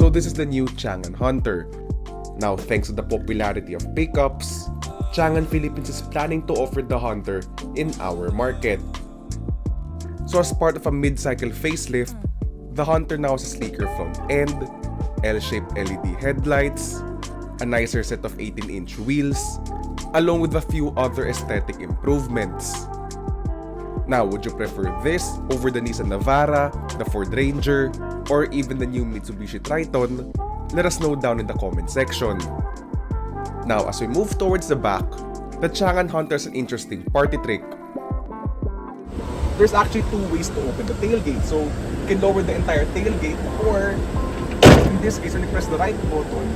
This is the new Changan Hunter. Now, thanks to the popularity of pickups, Changan Philippines is planning to offer the Hunter in our market. So as part of a mid-cycle facelift, the Hunter now has a sleeker front end, L-shaped LED headlights, a nicer set of 18-inch wheels, along with a few other aesthetic improvements. Now, would you prefer this over the Nissan Navara, the Ford Ranger, or even the new Mitsubishi Triton? Let us know down in the comment section. Now, as we move towards the back, the Changan Hunter is an interesting party trick. There's actually two ways to open the tailgate. So, you can lower the entire tailgate, or in this case, when you press the right button,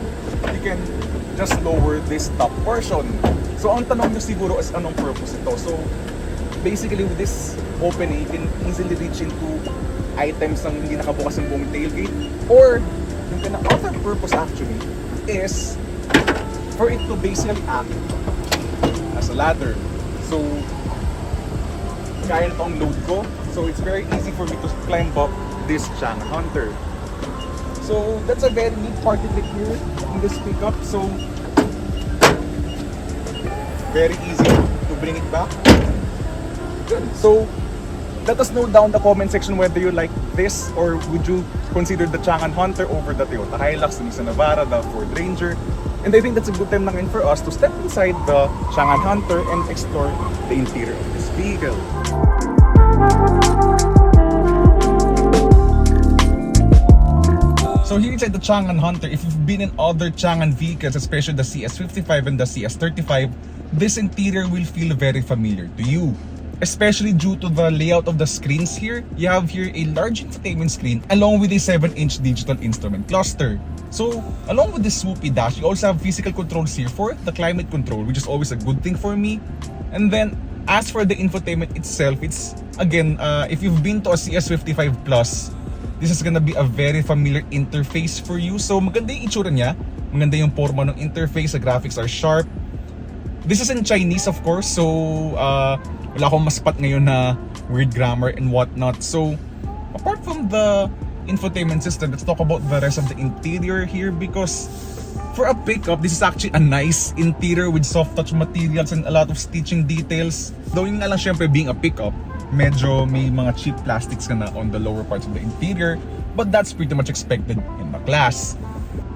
you can just lower this top portion. So, ang tanong nyo siguro is anong purpose ito? So, basically with this opening, you can easily reach into items ng hindi nakabukas yung buong tailgate, or yung other purpose actually is for it to basically act as a ladder. So, kaya na itong load ko. So, it's very easy for me to climb up this Changan Hunter. So, that's a very neat party trick here in this pickup. So, very easy to bring it back. Good. So, let us know down in the comment section whether you like this, or would you consider the Changan Hunter over the Toyota Hilux, the Nissan Navara, the Ford Ranger. And I think that's a good time na ngayon for us to step inside the Changan Hunter and explore the interior of this vehicle. So here inside the Changan Hunter, if you've been in other Changan vehicles, especially the CS55 and the CS35, this interior will feel very familiar to you. Especially due to the layout of the screens here. You have here a large infotainment screen along with a 7-inch digital instrument cluster. So, along with this swoopy dash, you also have physical controls here for the climate control, which is always a good thing for me. And then, as for the infotainment itself, it's, again, if you've been to a CS55 Plus, this is gonna be a very familiar interface for you. So, maganda yung itsura niya, maganda yung forma ng interface, the graphics are sharp. This is in Chinese, of course, so wala akong maspat ngayon na weird grammar and whatnot. So, apart from the infotainment system, let's talk about the rest of the interior here, because for a pickup, this is actually a nice interior with soft touch materials and a lot of stitching details. Though yun nga lang syempre being a pickup, medyo may mga cheap plastics ka na on the lower parts of the interior, but that's pretty much expected in the class.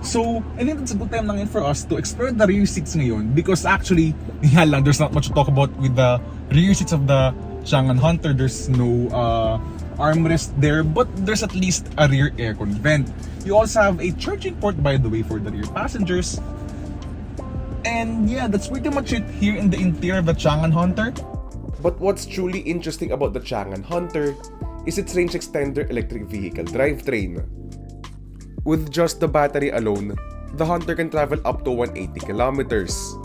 So, I think it's a good time lang yun for us to explore the rear seats ngayon, because actually, yan lang, there's not much to talk about with the rear seats of the Changan Hunter. There's no armrest there, but there's at least a rear aircon vent. You also have a charging port, by the way, for the rear passengers. And yeah, that's pretty much it here in the interior of the Changan Hunter. But what's truly interesting about the Changan Hunter is its range extender electric vehicle drivetrain. With just the battery alone, the Hunter can travel up to 180 kilometers.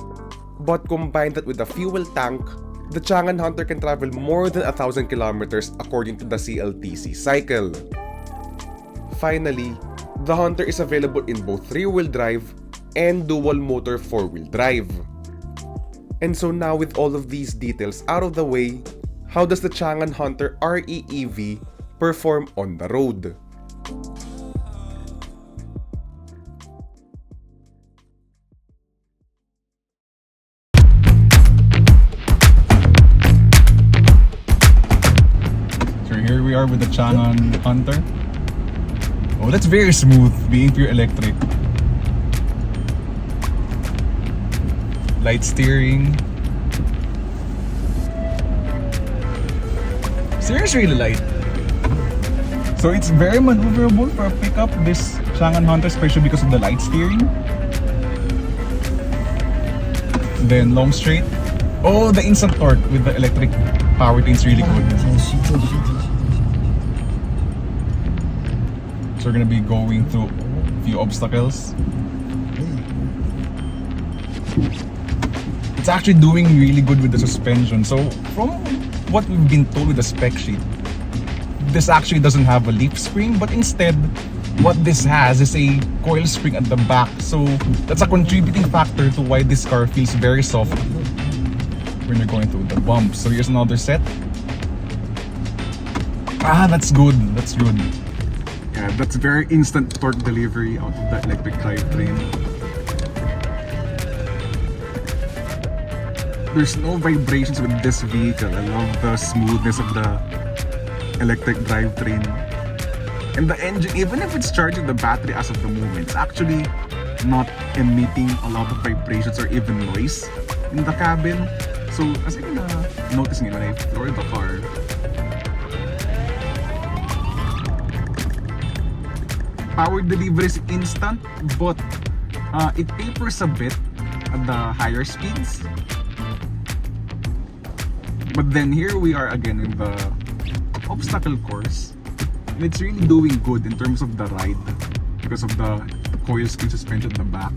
But combine that with a fuel tank, the Changan Hunter can travel more than 1,000 kilometers according to the CLTC cycle. Finally, the Hunter is available in both rear-wheel drive and dual-motor 4-wheel drive. And so now with all of these details out of the way, how does the Changan Hunter RE-EV perform on the road? Here we are with the Changan Hunter. Oh, that's very smooth, being pure electric. Light steering. Steering is really light. So it's very maneuverable for a pickup, this Changan Hunter, especially because of the light steering. then long straight. Oh, the instant torque with the electric powertrain is really good. So we're gonna be going through a few obstacles. It's actually doing really good with the suspension. So from what we've been told with the spec sheet, this actually doesn't have a leaf spring, but instead what this has is a coil spring at the back. So that's a contributing factor to why this car feels very soft when you're going through the bumps. So here's another set. Ah, that's good. That's good. Yeah, that's very instant torque delivery out of the electric drivetrain. There's no vibrations with this vehicle. I love the smoothness of the electric drivetrain. And the engine, even if it's charging the battery as of the moment, it's actually not emitting a lot of vibrations or even noise in the cabin. So, as I can notice when I floor the car, power delivery is instant, but it tapers a bit at the higher speeds. But then here we are again in the obstacle course, and it's really doing good in terms of the ride because of the coil spring suspension at the back.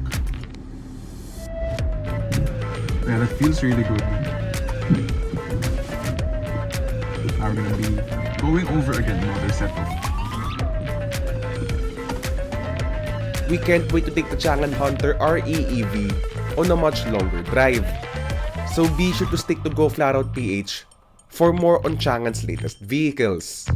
Yeah, that feels really good. Now we're gonna be going over again another setup. We can't wait to take the Changan Hunter RE-EV on a much longer drive. So be sure to stick to Go Flat Out PH for more on Changan's latest vehicles.